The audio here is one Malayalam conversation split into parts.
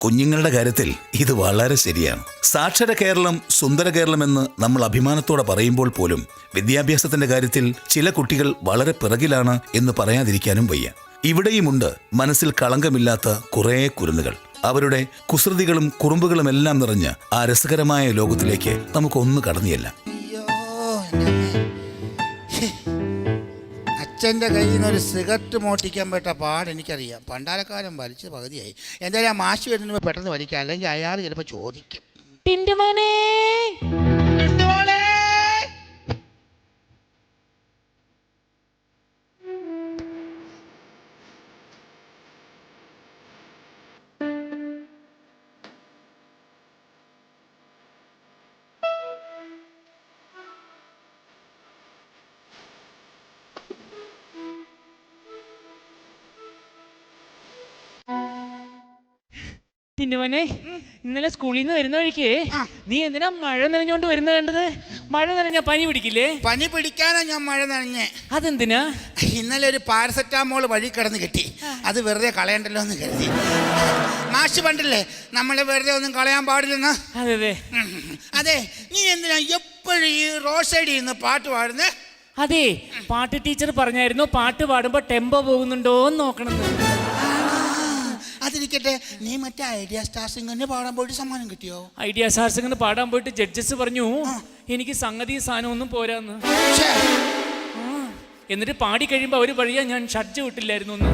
കുഞ്ഞുങ്ങളുടെ കാര്യത്തിൽ ഇത് വളരെ ശരിയാണ്. സാക്ഷര കേരളം സുന്ദര കേരളം എന്ന് നമ്മൾ അഭിമാനത്തോടെ പറയുമ്പോൾ പോലും വിദ്യാഭ്യാസത്തിന്റെ കാര്യത്തിൽ ചില കുട്ടികൾ വളരെ പിറകിലാണ് എന്ന് പറയാതിരിക്കാനും വയ്യ. ഇവിടെയുമുണ്ട് മനസ്സിൽ കളങ്കമില്ലാത്ത കുറേ കുരുന്നുകൾ. അവരുടെ കുസൃതികളും കുറുമ്പുകളും എല്ലാം നിറഞ്ഞ ആ രസകരമായ ലോകത്തിലേക്ക് നമുക്കൊന്ന് കടന്നിയല്ല. അച്ഛൻ്റെ കയ്യിൽ നിന്ന് ഒരു സിഗരറ്റ് മോട്ടിക്കാൻ പറ്റ പാട് എനിക്കറിയാം. പണ്ടാരക്കാലം വലിച്ച് പകുതിയായി. എന്തായാലും ആ മാഷ് വരുന്നപ്പോൾ പെട്ടെന്ന് വലിക്കാം, അല്ലെങ്കിൽ അയാൾ ചിലപ്പോൾ ചോദിക്കും. ടിന്റുമോനെ, ഇന്നലെ സ്കൂളിൽ നിന്ന് വരുന്ന വഴിക്ക് നീ എന്തിനാ മഴ നനഞ്ഞോണ്ട് വരുന്ന കണ്ടത്? മഴ നനഞ്ഞ പനി പിടിക്കില്ലേ? പനി പിടിക്കാനാ ഞാൻ മഴ നനഞ്ഞേ. അതെന്തിനാ? ഇന്നലെ ഒരു പാരസെറ്റാമോൾ വഴി കിടന്ന് കിട്ടി. അത് വെറുതെ കളയണ്ടല്ലോ എന്ന് കരുതി. മാഷ് പണ്ടില്ലേ നമ്മളെ വെറുതെ ഒന്നും കളയാൻ പാടില്ലെന്ന്. അതെ അതെ അതെ. നീ എന്തിനാ എപ്പോഴും ഈ റോഡ് സൈഡിൽ നിന്ന് പാട്ട് പാടുന്നേ? അതെ, പാട്ട് ടീച്ചർ പറഞ്ഞായിരുന്നു പാട്ട് പാടുമ്പോ ടെമ്പോ പോകുന്നുണ്ടോ എന്ന് നോക്കണമെന്ന്. അതിരിക്കട്ടെ, നീ മറ്റേ ഐഡിയ സ്റ്റാർ സിംഗറിന് പാടാൻ പോയിട്ട് സമ്മാനം കിട്ടിയോ? ഐഡിയ സ്റ്റാർ സിംഗറിന് പാടാൻ പോയിട്ട് ജഡ്ജസ് പറഞ്ഞു എനിക്ക് സംഗതി സാധനം ഒന്നും പോരാന്ന്. എന്നിട്ട് പാടി കഴിയുമ്പോ അവര് പറയാ ഞാൻ ഷഡ്ജ് വിട്ടില്ലായിരുന്നു എന്ന്.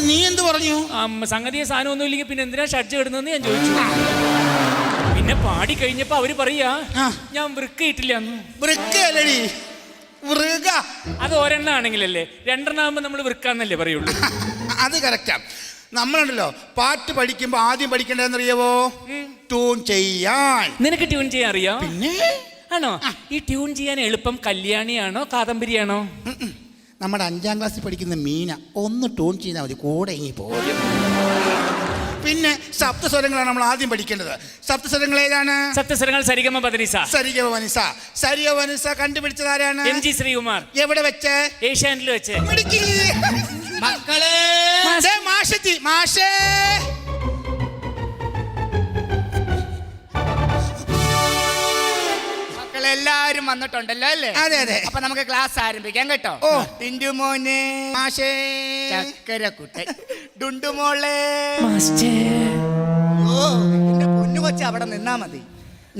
നീ എന്ത് പറഞ്ഞു? സംഗതിയെ സാധനം ഒന്നും ഇല്ലെങ്കിൽ പിന്നെ എന്തിനാ ഷഡ്ജ് ഇടുന്നതെന്ന് ഞാൻ ചോദിച്ചു. പിന്നെ പാടി കഴിഞ്ഞപ്പോ അവര് പറയാ ഞാൻ വൃക്ക ഇട്ടില്ലാന്ന്. അത് ഒരെണ്ണാണെങ്കിലല്ലേ, രണ്ടെണ്ണാകുമ്പോ നമ്മൾ വൃക്കാന്നല്ലേ പറയുള്ളൂ. അത് കറക്റ്റാ. നമ്മളുണ്ടല്ലോ പാട്ട് പഠിക്കുമ്പോ ആദ്യം പഠിക്കേണ്ടതെന്നറിയാവോ? ട്യൂൺ ചെയ്യാൻ. നിനക്ക് ട്യൂൺ ചെയ്യാൻ അറിയാം? പിന്നെ ആണോ? ഈ ട്യൂൺ ചെയ്യാൻ എളുപ്പം കല്യാണിയാണോ കാദംബരിയാണോ? നമ്മുടെ 5ാം ക്ലാസ്സിൽ പഠിക്കുന്ന മീന ഒന്ന് ട്യൂൺ ചെയ്താൽ മതി, കൂടെ ഇങ്ങി പോരും. പിന്നെ സപ്തസ്വരങ്ങളാണ് നമ്മൾ ആദ്യം പഠിക്കേണ്ടത്. സപ്തസ്വരങ്ങൾ ഏതാണ്? സപ്തസ്വരങ്ങൾ സരിഗമ പദനിസ. സരിഗമ വനിസ. സരിഗമ വനിസ കണ്ടുപിടിച്ചത് ആരാണ്? MG ശ്രീകുമാർ. എവിടെ വെച്ച്? ഏഷ്യാനെറ്റിൽ വെച്ച്. മക്കളെ മാഷെത്തി. മാഷേ എല്ലാരും വന്നിട്ടുണ്ടല്ലോ അല്ലേ? അതെ അതെ. അപ്പൊ നമുക്ക് ക്ലാസ് ആരംഭിക്കാം കേട്ടോ. ഓ ടിന്റുമോനെ, മാഷേ, ചക്കരക്കുട്ടൻ, ഡുണ്ടുമോളെ. ഓ എന്റെ പൊന്നു കൊച്ച അവിടെ നിന്നാ മതി.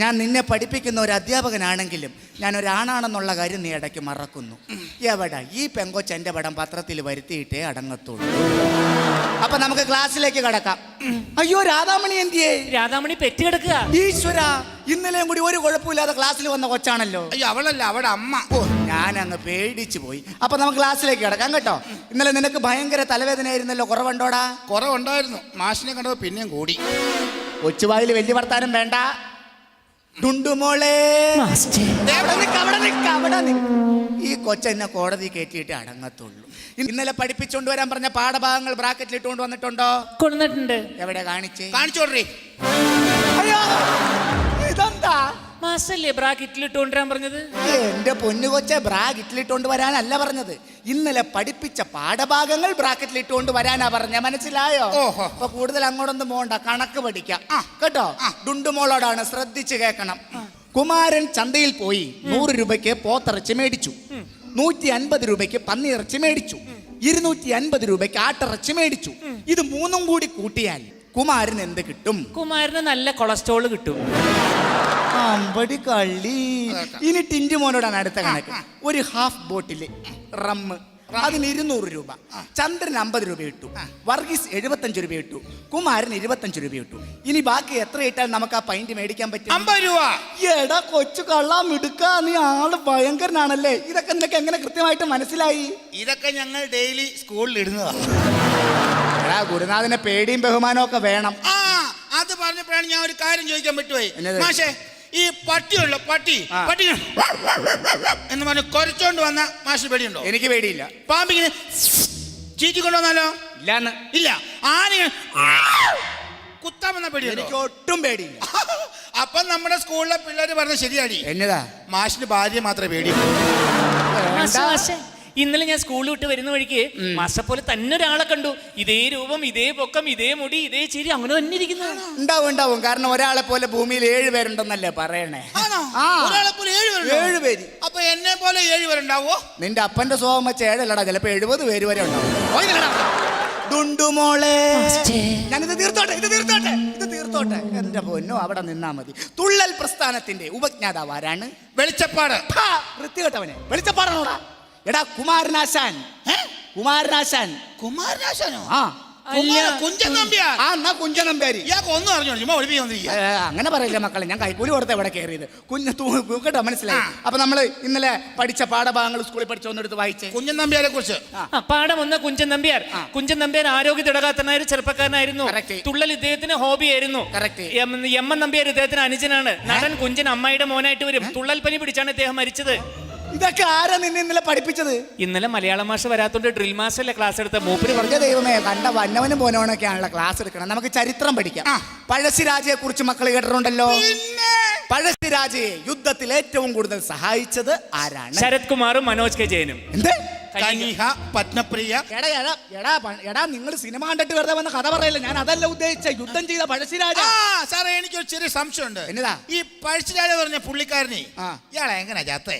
ഞാൻ നിന്നെ പഠിപ്പിക്കുന്ന ഒരു അധ്യാപകനാണെങ്കിലും ഞാൻ ഒരാണാണെന്നുള്ള കാര്യം നീ ഇടയ്ക്ക് മറക്കുന്നു. എവിടെ ഈ പെങ്കൊച്ച് എൻ്റെ പടം പത്രത്തിൽ വരുത്തിയിട്ടേ അടങ്ങത്തുള്ളൂ. അപ്പൊ നമുക്ക് ക്ലാസ്സിലേക്ക് കടക്കാം. അയ്യോ രാധാമണി എന്തിയേ? രാധാമണി പെറ്റ് കിടക്കുക. ഈശ്വര, ഇന്നലെയും കൂടി ഒരു കുഴപ്പമില്ലാതെ ക്ലാസ്സിൽ വന്ന കൊച്ചാണല്ലോ. അയ്യോ അവളല്ല, അവിടെ അമ്മ. ഓ ഞാൻ അങ്ങ് പേടിച്ചു പോയി. അപ്പൊ നമുക്ക് ക്ലാസ്സിലേക്ക് കിടക്കാം കേട്ടോ. ഇന്നലെ നിനക്ക് ഭയങ്കര തലവേദനയായിരുന്നല്ലോ, കുറവുണ്ടോടാ? കുറവുണ്ടായിരുന്നു. മാഷിനെ കണ്ടത് പിന്നെയും കൂടി. കൊച്ചുവായിൽ വലിയ വർത്താനം വേണ്ട. ഡുണ്ടുമോളെ, ഈ കൊച്ചെന്നെ കോടതി കയറ്റിയിട്ട് അടങ്ങത്തുള്ളൂ. ഇന്നലെ പഠിപ്പിച്ചോണ്ട് വരാൻ പറഞ്ഞ പാഠഭാഗങ്ങൾ ബ്രാക്കറ്റിൽ ഇട്ടുകൊണ്ട് വന്നിട്ടുണ്ടോ? കൊണ്ടുവന്നിട്ടുണ്ട്. എവിടെ കാണിച്ചേ? കാണിച്ചോടേ. അയ്യോ ഇതെന്താ? മാസ്റ്റല്ലേ ബ്രാക്കറ്റിൽ ഇട്ടുകൊണ്ടുവരാൻ പറഞ്ഞത്? എന്റെ പൊന്നു കൊച്ചെ, ബ്രാക്കറ്റിൽ ഇട്ടുകൊണ്ട് വരാനല്ല പറഞ്ഞത്. ഇന്നലെ പഠിപ്പിച്ച പാഠഭാഗങ്ങൾ ബ്രാക്കറ്റിൽ ഇട്ടുകൊണ്ട് വരാനാ പറഞ്ഞ. മനസ്സിലായോ? അപ്പൊ കൂടുതൽ അങ്ങോട്ടൊന്നും പോണ്ട, കണക്ക് പഠിക്കാം കേട്ടോ. ഡുണ്ടുമോളോടാണ്, ശ്രദ്ധിച്ച് കേൾക്കണം. കുമാരൻ ചന്തയിൽ പോയി 100 രൂപയ്ക്ക് പോത്തിറച്ചി മേടിച്ചു, 150 രൂപയ്ക്ക് പന്നിയിറച്ചി മേടിച്ചു, 250 രൂപയ്ക്ക് ആട്ടിറച്ചി മേടിച്ചു. ഇത് മൂന്നും കൂടി കൂട്ടിയാൽ കുമാരൻ എന്ത് കിട്ടും? കുമാരന് നല്ല കൊളസ്ട്രോൾ കിട്ടും. അമ്പടി കള്ളി. ഇനി ടിന്റുമോനോടാണ് അടുത്ത കണക്ക്. ഒരു ഹാഫ് ബോട്ടില് റമ്മ്, അതിന് 200 രൂപ. ചന്ദ്രൻ 50 രൂപ ഇട്ടു, വർഗീസ് 75 രൂപ ഇട്ടു, കുമാരൻ 25 രൂപ ഇട്ടു. ഇനി ബാക്കി എത്ര ഇട്ടാൽ നമുക്ക് ആ പൈന്റ് മേടിക്കാൻ പറ്റും? 50 രൂപ. എടാ കൊച്ചു കള്ളാ മിടുക്ക, നീ ആള് ഭയങ്കരനാണല്ലേ. ഇതൊക്കെ നിനക്ക് എങ്ങനെ കൃത്യമായിട്ട് മനസ്സിലായി? ഇതൊക്കെ ഞങ്ങൾ ഡെയിലി സ്കൂളിൽ ഇടുന്നതാ. എടാ ഗുരുനാഥനെ പേടിയും ബഹുമാനവും ഒക്കെ വേണം. അത് പറഞ്ഞപ്പോഴാണ് ഞാൻ ഒരു കാര്യം ചോദിക്കാൻ പറ്റുപോയി. മാഷേ, ഈ പട്ടിയുള്ള പട്ടി എന്ന് പറഞ്ഞ് കുറച്ചോണ്ട് വന്ന മാഷിന് പേടിയുണ്ടോ? എനിക്ക് പേടിയില്ല. പാമ്പിങ്ങനെ ചീറ്റിക്കൊണ്ടു വന്നാലോ? ഇല്ലാന്ന്. ഇല്ല. ആന കുത്താൻ വന്ന പേടിയുണ്ടോ? എനിക്ക് ഒട്ടും പേടിയില്ല. അപ്പൊ നമ്മുടെ സ്കൂളിലെ പിള്ളേര് പറഞ്ഞ ശരിയാടി. എന്നതാ? മാഷിന് ഭാര്യ മാത്രമേ പേടിയുള്ളൂ. ഇന്നലെ ഞാൻ സ്കൂളിൽ വിട്ട് വരുന്ന വഴിക്ക് മാസ്റ്റർ പോലെ തന്നെ ഒരാളെ കണ്ടു. ഇതേ രൂപം, ഇതേ പൊക്കം, ഇതേ മുടി, ഇതേ ചിരി, അങ്ങനെ തന്നെ ഇരിക്കുന്നതാണ്. ഉണ്ടാവും. കാരണം ഒരാളെ പോലെ ഭൂമിയിൽ 7 പേരുണ്ടെന്നല്ലേ പറയണേ. ആ. ഒരാളെ പോലെ 7 പേര്. അപ്പൊ എന്നെ പോലെ 7 പേരുണ്ടാവോ? നിന്റെ അപ്പന്റെ സ്വഭാവം വെച്ച് 7 അല്ലടാ, ചിലപ്പോ 70 പേര് വരെ ഉണ്ടാവും. ഡുണ്ടുമോളെ, ഞാനിത് തീർത്തോട്ടെ. എന്റെ പൊന്നോ, അവിടെ നിന്നാ മതി. തുള്ളൽ പ്രസ്ഥാനത്തിന്റെ ഉപജ്ഞാതാവ് ആരാണ്? വെളിച്ചപ്പാട്. വൃത്തികെട്ടവനെ, വെളിച്ചപ്പാടാണോടാ? എടാ കുമാരനാശാൻ. കുമാരനാശാനോ? ആ കുഞ്ചൻ നമ്പ്യാർ. ആ എന്നാ കുഞ്ചൻ നമ്പ്യാരി. ഇയാൾക്ക് ഒന്നും അറിഞ്ഞോ? ചുമ്മാ ഒളിപ്പിക്കൊണ്ടിരിക്കുക. അങ്ങനെ പറയില്ല മക്കളെ, ഞാൻ കൈക്കൂലി കൊടുത്ത ഇവിടെ കയറിയത്. കേട്ടോ, മനസ്സിലായി. അപ്പൊ നമ്മള് ഇന്നലെ പഠിച്ച പാഠഭാഗങ്ങൾ സ്കൂളിൽ പഠിച്ചൊന്നെടുത്ത് വായിച്ചേ. കുഞ്ചൻ നമ്പ്യാരെ കുറിച്ച് പാഠം 1 കുഞ്ചൻ നമ്പ്യാർ. കുഞ്ചൻ നമ്പ്യാർ ആരോഗ്യ തിടകാത്തനായ ഒരു ചെറുപ്പക്കാരനായിരുന്നു. Correct. തുള്ളൽ ഇദ്ദേഹത്തിന് ഹോബിയായിരുന്നു. Correct. എം എൻ നമ്പ്യാർ ഇദ്ദേഹത്തിന് അനുജനാണ്. നടൻ കുഞ്ചൻ അമ്മായിയുടെ മോനായിട്ട് വരും. തുള്ളൽ പനി പിടിച്ചാണ് ഇദ്ദേഹം മരിച്ചത്. ഇതൊക്കെ ആരാ നിന്നെ ഇന്നലെ പഠിപ്പിച്ചത്? ഇന്നലെ മലയാളം മാഷ് വരാത്തോണ്ട് ഡ്രിൽ മാസ്റ്ററല്ലേ ക്ലാസ് എടുത്ത. മൂപ്പര് പറഞ്ഞ ദൈവമേ, കണ്ട വന്നവനും പോനവനൊക്കെയാണല്ലോ ക്ലാസ് എടുക്കണം. നമുക്ക് ചരിത്രം പഠിക്കാം. പഴശ്ശിരാജയെ കുറിച്ച് മക്കൾ കേട്ടിട്ടുണ്ടല്ലോ. പഴശ്ശിരാജയെ യുദ്ധത്തിൽ ഏറ്റവും കൂടുതൽ സഹായിച്ചത് ആരാണ്? ശരത് കുമാറും മനോജ് കെ ജയനും. എന്ത്? കനിഹ, പത്മപ്രിയ. എടാ നിങ്ങൾ സിനിമ കണ്ടിട്ട് വെറുതെ വന്ന കഥ പറയല്ല. ഞാൻ അതല്ല ഉദ്ദേശിച്ച, യുദ്ധം ചെയ്ത പഴശ്ശിരാജ. സാറേ, എനിക്കൊരു ചെറിയ സംശയമുണ്ട്. എന്നതാ? ഈ പഴശ്ശിരാജ പറഞ്ഞ പുള്ളിക്കാരനെ ഇയാളെ എങ്ങനെ ചത്തേ?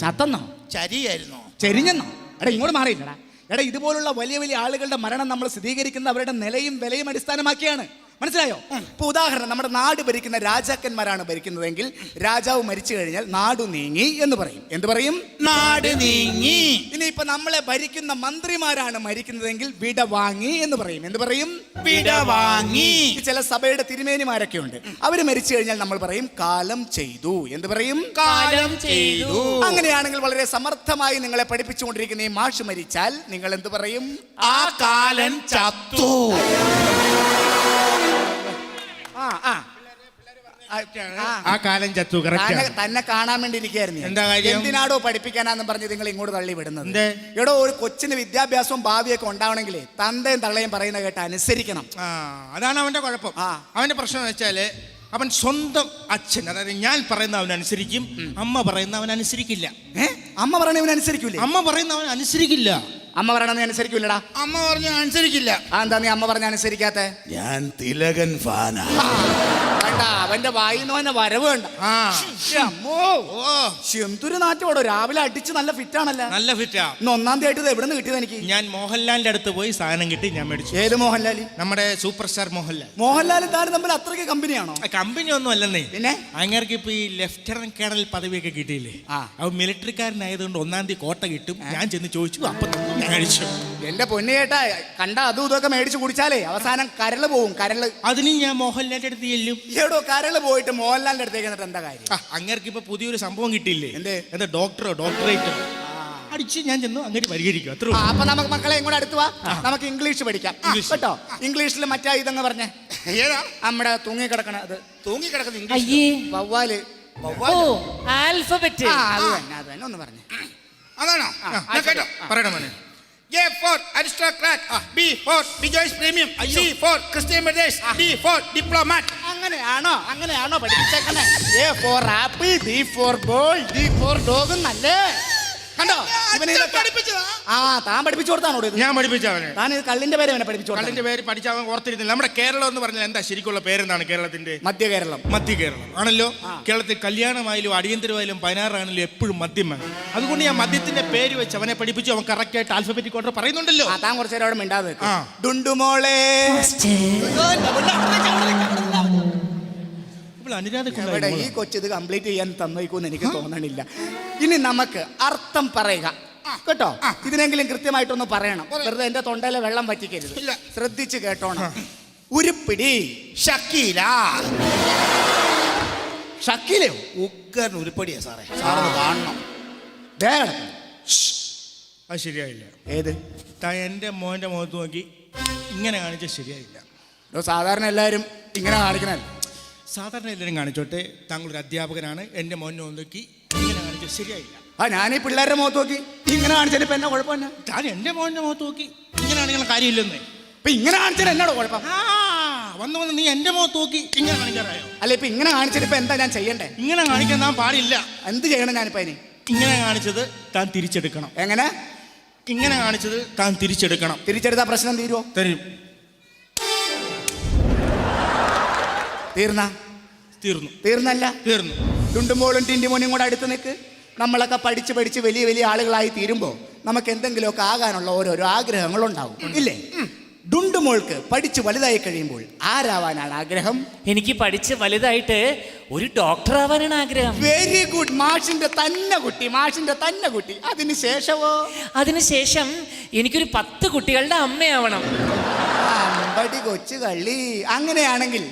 ചത്തന്നോ? ചരിയായിരുന്നോ? ചെരിഞ്ഞെന്നോ? എടാ ഇങ്ങോട്ട് മാറിയില്ലടാ. എടാ ഇതുപോലുള്ള വലിയ വലിയ ആളുകളുടെ മരണം നമ്മൾ സ്ഥിരീകരിക്കുന്നത് അവരുടെ നിലയും വിലയും അടിസ്ഥാനമാക്കിയാണ്. മനസ്സിലായോ? ഇപ്പൊ ഉദാഹരണം, നമ്മുടെ നാട് ഭരിക്കുന്ന രാജാക്കന്മാരാണ് ഭരിക്കുന്നതെങ്കിൽ രാജാവ് മരിച്ചു കഴിഞ്ഞാൽ നാടു നീങ്ങി എന്ന് പറയും. എന്ത് പറയും? നാട് നീങ്ങി. ഇനിയിപ്പൊ നമ്മളെ ഭരിക്കുന്ന മന്ത്രിമാരാണ് മരിക്കുന്നതെങ്കിൽ വിട വാങ്ങി എന്ന് പറയും. എന്ത് പറയും? വിട വാങ്ങി. ചില സഭയുടെ തിരുമേനിമാരൊക്കെ ഉണ്ട്, അവര് മരിച്ചു കഴിഞ്ഞാൽ നമ്മൾ പറയും കാലം ചെയ്തു. എന്ത് പറയും? കാലം ചെയ്തു. അങ്ങനെയാണെങ്കിൽ വളരെ സമർത്ഥമായി നിങ്ങളെ പഠിപ്പിച്ചുകൊണ്ടിരിക്കുന്ന ഈ മാഷ് മരിച്ചാൽ നിങ്ങൾ എന്ത് പറയും? ആ കാലൻ ചത്തു. ആ കാലം ചത്തു. തന്നെ കാണാൻ വേണ്ടി ഇരിക്കുകയായിരുന്നു. എന്താ കാര്യം? എന്തിനാടോ പഠിപ്പിക്കാനാന്ന് പറഞ്ഞ് നിങ്ങൾ ഇങ്ങോട്ട് തള്ളി വിടുന്നത്? എടോ, ഒരു കൊച്ചിന് വിദ്യാഭ്യാസവും ഭാവിയൊക്കെ ഉണ്ടാവണമെങ്കിലേ തന്തയും തള്ളയും പറയുന്ന കേട്ട് അനുസരിക്കണം. അതാണ് അവന്റെ കുഴപ്പം. അവന്റെ പ്രശ്നം എന്ന് വെച്ചാല് അവൻ സ്വന്തം അച്ഛൻ, അതായത് ഞാൻ പറയുന്ന അവൻ അനുസരിക്കും, അമ്മ പറയുന്ന അവൻ അനുസരിക്കില്ല. അമ്മ പറയുന്നവൻ അനുസരിക്കൂലേ? അമ്മ പറയുന്ന അവൻ അനുസരിക്കില്ല. അമ്മ പറയണത് അനുസരിക്കൂലടാ. അമ്മ പറഞ്ഞ അനുസരിക്കില്ല. എന്താ നീ അമ്മ പറഞ്ഞ അനുസരിക്കാത്ത? ഞാൻ തിലകൻ ഫാനാ. അവന്റെ വായിന്ന് തന്നെ വരവ് വേണ്ട. എന്തൊരു നാറ്റോടോ, രാവിലെ അടിച്ച് നല്ല ഫിറ്റ് ആണല്ലോ. നല്ല ഫിറ്റാ. ഇന്ന് 1-ാം തീയതി ആയിട്ട് എവിടെ നിന്ന് കിട്ടിയത് എനിക്ക്? ഞാൻ മോഹൻലാലിന്റെ അടുത്ത് പോയി സാധനം കിട്ടി, ഞാൻ മേടിച്ചു. ഏത് മോഹൻലാൽ? നമ്മുടെ സൂപ്പർ സ്റ്റാർ മോഹൻലാൽ. മോഹൻലാലും താനും തമ്മിൽ അത്രയ്ക്ക് കമ്പനിയാണോ? കമ്പനി ഒന്നും അല്ലെന്നേ. പിന്നെ അങ്ങേർക്ക് ഇപ്പൊ ഈ ലെഫ്റ്റനന്റ് കേണൽ പദവിയൊക്കെ കിട്ടിയില്ലേ? അവൻ മിലിറ്ററിക്കാരനായതുകൊണ്ട് 1-ാം തീയതി കോട്ട കിട്ടും. ഞാൻ ചെന്ന് ചോദിച്ചു, അപ്പൊ ഞാൻ കഴിച്ചു. എന്റെ പൊന്നു ചേട്ടാ, കണ്ട അതും ഇതൊക്കെ മേടിച്ച് കുടിച്ചാലേ അവസാനം കരള് പോവും. കരള്. അതിന് ഞാൻ മോഹൻലാലിന്റെ അടുത്ത് ചെല്ലും. ഏടോ, കരള് പോയിട്ട് മോഹൻലാലിന്റെ അടുത്തേക്ക് എന്നിട്ട് എന്താ കാര്യം? അങ്ങേർക്ക് ഇപ്പൊ പുതിയൊരു സംഭവം കിട്ടിയില്ലേ? എന്താ? ഡോക്ടറേറ്റ് അടിച്ച് ഞാൻ ചെന്നു അങ്ങനെ പരിഹരിക്കും. അത്ര. അപ്പൊ നമുക്ക് മക്കളെ ഇങ്ങോട്ട് അടുത്ത് വാ, നമുക്ക് ഇംഗ്ലീഷ് പഠിക്കാം കേട്ടോ. ഇംഗ്ലീഷിൽ മറ്റേ ഇതങ്ങ് പറഞ്ഞേ. ഏതാ? നമ്മുടെ തൂങ്ങിക്കിടക്കണ അത്. തൂങ്ങിക്കിടക്കുന്ന അയ്യേ, വവ്വാല്. ആൽഫബറ്റ്. അത് തന്നെ ഒന്ന് പറഞ്ഞേ. അതാണോ? പറയണം മോനെ. A for aristocrat, B for Rejoice Premium, C for Christian Brothers, D for diplomat. അങ്ങനെയാണോ പഠിപ്പിച്ചേക്കണേ? A for apple, B for ball, D for dog എന്നല്ലേ? കണ്ടോ? താൻ പഠിപ്പിച്ചു കൊടുത്താണോ ഇത്? ഞാൻ പഠിപ്പിച്ചവനെ. താൻ ഇത് കള്ളിന്റെ പേര് അവനെ പഠിപ്പിച്ചു കൊടുത്തു. കള്ളിന്റെ പേര് പഠിച്ചവൻ ഓർത്തിരുന്നില്ല. നമ്മുടെ കേരളം എന്ന് പറഞ്ഞാൽ എന്താ ശരിക്കുള്ള പേരെന്താണ്? കേരളത്തിന്റെ മധ്യ കേരളം. മധ്യ കേരളം ആണല്ലോ. കേരളത്തിൽ കല്യാണമായാലും അടിയന്തരമായാലും 16 എപ്പോഴും മദ്യം വേണം. അതുകൊണ്ട് ഞാൻ മദ്യത്തിന്റെ പേര് വെച്ച് അവനെ പഠിപ്പിച്ചു. അവൻ കറക്റ്റ് ആയിട്ട് ആൽഫബറ്റിക് ഓർഡർ പറയുന്നുണ്ടല്ലോ. താൻ കുറച്ചു നേരം അവിടെ മിണ്ടാതെ ഡുണ്ടുമോളെ. ഈ കൊച്ചിത് കംപ്ലീറ്റ് ചെയ്യാൻ തന്നേക്കൂന്ന് എനിക്ക് തോന്നണില്ല. ഇനി നമുക്ക് അർത്ഥം പറയുക കേട്ടോ. ഇതിനെങ്കിലും കൃത്യമായിട്ടൊന്ന് പറയണം. വെറുതെ എന്റെ തൊണ്ടയിലെ വെള്ളം പറ്റിക്കരുത്. ശ്രദ്ധിച്ച് കേട്ടോണം. ഉരുപ്പിടി. ഷക്കീല. ഷക്കീലയോ? ഉഗ്രൻ ഉരുപ്പടിയാ സാറേ. സാറത് കാണണം. അത് ശരിയായില്ല. ഏത്? എന്റെ മോന്റെ മുഖത്ത് നോക്കി ഇങ്ങനെ കാണിച്ചാൽ ശരിയായില്ല. സാധാരണ എല്ലാവരും ഇങ്ങനെ കാണിക്കണ. സാധാരണ എല്ലാവരും കാണിച്ചോട്ടെ. താങ്കളൊരു അധ്യാപകനാണ്. എൻ്റെ മോനെ നോക്കി ഇങ്ങനെ കാണിച്ചാൽ ശരിയായില്ല. ഞാനീ പിള്ളേരുടെ മുഖത്ത് നോക്കി ഇങ്ങനെ കാണിച്ചാൽ ഇപ്പൊ എന്നാ കുഴപ്പം? ഞാൻ എൻ്റെ മോൻ്റെ മുഖത്ത് നോക്കി ഇങ്ങനെ കാണിക്കുന്ന കാര്യമില്ലെന്നേ. ഇപ്പൊ ഇങ്ങനെ കാണിച്ചാൽ എന്നാടോ കുഴപ്പം? വന്ന് നീ എൻ്റെ മുഖത്ത് നോക്കി ഇങ്ങനെ കാണിക്കാറായോ? അല്ല, ഇപ്പൊ ഇങ്ങനെ കാണിച്ചിട്ട് ഇപ്പൊ എന്താ ഞാൻ ചെയ്യണ്ടേ? ഇങ്ങനെ കാണിക്കാൻ ഞാൻ പാടില്ല. എന്ത് ചെയ്യണം ഞാനിപ്പോ? അതിന് ഇങ്ങനെ കാണിച്ചത് താൻ തിരിച്ചെടുക്കണം. എങ്ങനെ? ഇങ്ങനെ കാണിച്ചത് താൻ തിരിച്ചെടുക്കണം. തിരിച്ചെടുത്താ പ്രശ്നം തീരുവോ? തരും. തീർന്ന? തീർന്നു. തീർന്നല്ല, തീർന്നു. ടുണ്ടുമോളും ടിൻറ്റുമോനും കൂടെ അടുത്ത് നിൽക്ക്. നമ്മളൊക്കെ പഠിച്ച് പഠിച്ച് വലിയ വലിയ ആളുകളായി തീരുമ്പോൾ നമുക്ക് എന്തെങ്കിലുമൊക്കെ ആകാനുള്ള ഓരോരോ ആഗ്രഹങ്ങളുണ്ടാവും, ഇല്ലേ? ഡുണ്ടുമോൾക്ക് പഠിച്ച് വലുതായി കഴിയുമ്പോൾ ആരാവാനാണ് ആഗ്രഹം? എനിക്ക് പഠിച്ച് വലുതായിട്ട് ഒരു ഡോക്ടർ ആവാനാണ് ആഗ്രഹം. Very good. മാഷിന്റെ തന്നെ കുട്ടി, മാഷിന്റെ തന്നെ കുട്ടി. അതിന് ശേഷമോ? അതിനുശേഷം എനിക്കൊരു 10 കുട്ടികളുടെ അമ്മയാവണം. അമ്പടി കൊച്ചു കള്ളി. അങ്ങനെയാണെങ്കിൽ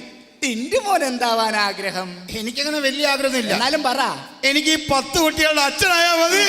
ടിൻറ്റുമോൻ എന്താവാൻ ആഗ്രഹം? എനിക്കങ്ങനെ വലിയ ആഗ്രഹമില്ല. എന്നാലും പറ. എനിക്ക് ഈ 10 കുട്ടികളുടെ അച്ഛനായാ മതി.